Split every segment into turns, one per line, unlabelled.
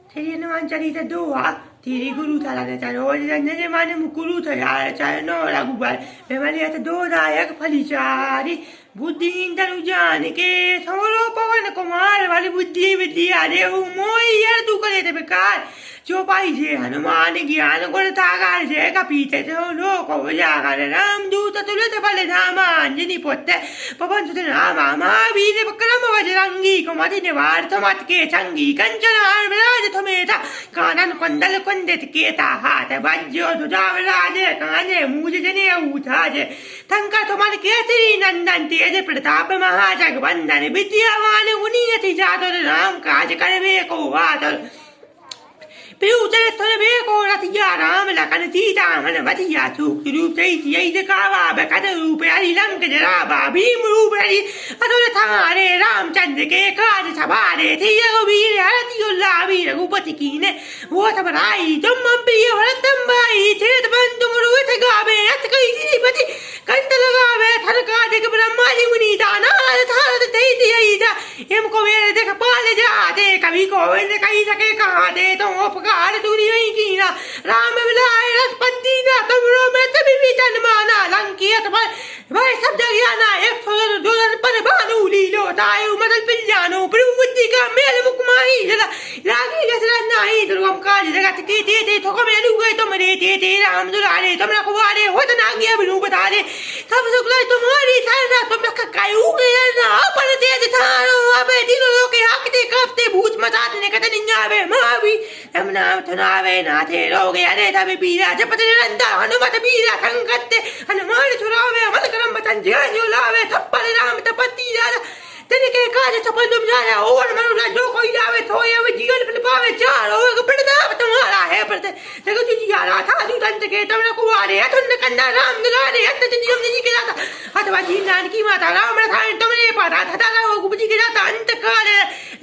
Jadi hनुमान Chalisa doa, tiri guru talana taro, jadi mana mukuru taya, caya no lagu bar, memang dia tu doa ya kepali cari, buddhi intan ujan, ke solo pawan kumar, wali buddhi ada umoi ya tu kalau itu bekal, coba ije hनुमान ज्ञान को ताकार जे kapite तो लो को जाकर राम दूत तुले तो पले धामा अंजनी पोते पवन सुते राम आमा वीर बकरम वजरंगी को मति निवार तो मत के चंगी कंचन हार विराज थमेता कानन कंदल कंदित केता हाथ वज्रो तुझा विराज काने मूज जने उठाजे तंका तो मन केसरी नंदन तेज प्रताप महाजगवंदन विद्यावान गुणियति जातुर राम काज करवे को वातुर Piucere tolebe ko ratiya ram la kan tita man vatiya tu rup tei tei de kawa ba ka de rup ari lang ke jara ba bhim rup ari adole thare ram chand ke kaaj sabare thiya go veer harati ulla veer rupati kine wo thabarai jammam priya haratam bai thet bandhu muru thagabe at kai siripati kant lagave tharka de brahma ji muni dana tharat tei tei da em ko mere dekh pale jaate kavi ko ende kai sake kaha de to car दुनिया ही की ना राम मिलाए रसपति ना तुमरो में तभी भी तनमाना लंकियत भाई सब जगह ना एक थोड़ा दुल्हन पर बानू लीलो तायु मदन पिल जानो प्रभुति का मेल मुकमाही जला लागी जसरा नहीं दुर्गम काज जगत के ते ठोको में लू गए तुम रे ते राम दुलारे तुम रखवारे होत ना गया बिनु बता दे सब शुक्ला तुम्हारी थाना तुम का कायू गया ना पर तेज थारो अबे दिनो के हकते कफ्ते भूत मचाते ने कते नहीं आवे मावी नाम थनावे नाथे रोगे अरे तभी पीरा जपते रंदा हनुमत पीरा संकते हनुमान छुरावे मन करम बचन जय जो लावे थप्पड़ राम तपति राजा तेने के काज चपल तुम जाया और मनुष्य जो कोई लावे थोए वे जीवन फिर पावे चार हो पड़ता तुम्हारा है पड़ते देखो जी यारा था तू तंत के तुमने कुवारे तुमने कंदा राम दुलारे हत जी हम जी के जाता अथवा जी नान की माता राम रथा तुमने पाता था वो गुपजी के जाता अंत काल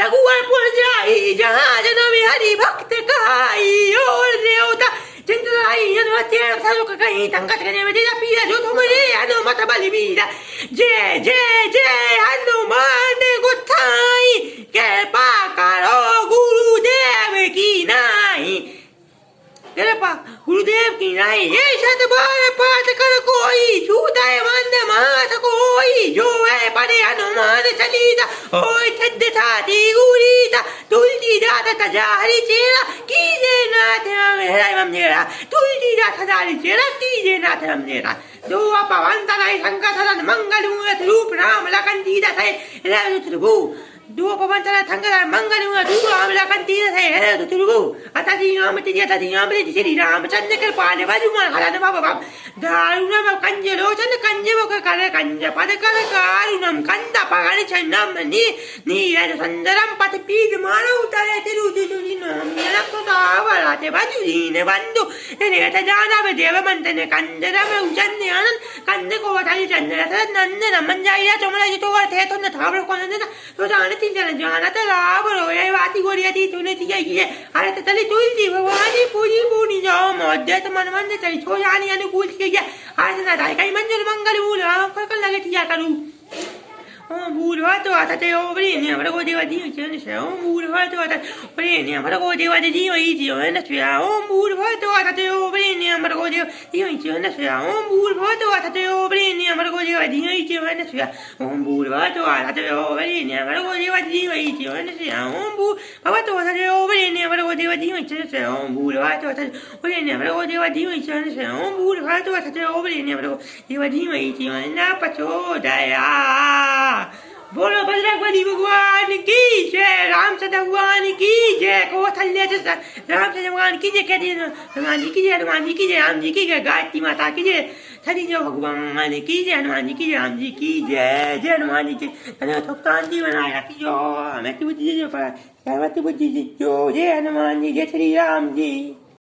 रघुवर पुर जाई जहां जन हरि भक्त कहाई और देवता चिंतलाई अनुमति सारो कहीं तंगत करने में तेरा पीरा जो तुम्हारे हनुमत बलबीरा जय जय जय हनुमान गुथाई कृपा करो गुरुदेव की नाई कृपा गुरुदेव की नाई ये शत बार पाठ कर कोई छूता है वंदे मात कोई जो है पड़े हनुमान चलीता ओए छद था गुरीता तुलसी दाता तजारी चेरा कीजे नाथ मेरा मेरा तुलसी दाता तजारी चेरा कीजे नाथ मेरा दो पवन तनाई संकटहरण मंगल मूर्त रूप राम लखन सीता है रे तुरबो दो पवन तनाई संकटहरण मंगल मूर्त रूप राम लखन सीता है रे तुरबो अतजी नाम तेजी अतजी नाम तेजी श्री रामचंद्र कृपाल वजुमान हलन बाबा दारुणम कंज लोचन कंज मुख कर कंज पद कर कारुणम कंद पगड़ छन्नम नीरज सुंदरम पथ पीद मानो उतरे तिरुति नाम नरक तावराते वजुदीन बंधु नेत जानव देव मंतन कंदरम उजन आनंद कंद को वठाई चंद्र नंदन मंजाया चमड़ा जी तो थे तो न थावर को न तो जानती जानत लाभ रोए वाती गोरियती तूने दिया ये अरे तली तुलसी भवानी पूजी पूनी जाओ मध्य मन मन चली छो जानी अनुकूल के आज ना दाई कई मंजुल मंगल मूल फल लगे थिया करू ओम भूर्भुवः अथ तेजोवरेण्यं भर्गो देवस्य धीमहि धियो ओम भूर्भुवः अथ वरेण्यं भर्गो देवस्य धीमहि धियो न स्यात् ओम भूर्भुवः अथ तेजोवरेण्यं भर्गो देवस्य धीमहि धियो न स्यात् ओम भूर्भुवः अथ तेजोवरेण्यं भर्गो देवस्य धीमहि धियो न स्यात् ओम भूर्भुवः अथ तेजोवरेण्यं भर्गो देवस्य धीमहि धियो न स्यात् ओम भूर्भुवः अथ तेजोवरेण्यं भर्गो देवस्य धीमहि धियो न स्यात् ओम भूर्भुवः अथ तेजोवरेण्यं भर्गो देवस्य धीमहि धियो न स्यात् ओम भूर्भुवः अथ तेजोवरेण्यं भर्गो देवस्य धीमहि धियो न प्रचोदयात् बोलो बजरंगबली भगवान की जय रामचंद्र भगवान की जय कौशल्य रामचंद्र भगवान की जय कहते हैं हनुमान जी की जय हनुमान जी की जय राम जी की जय गायत्री माता की जय सनी जो भगवान की जय हनुमान जी की जय राम जी की जय जय हनुमान जी की थोक्तान जी बनाया की जो हमें बुद्धि जो पर बुद्धि जो जय हनुमान जी जय श्री राम जी।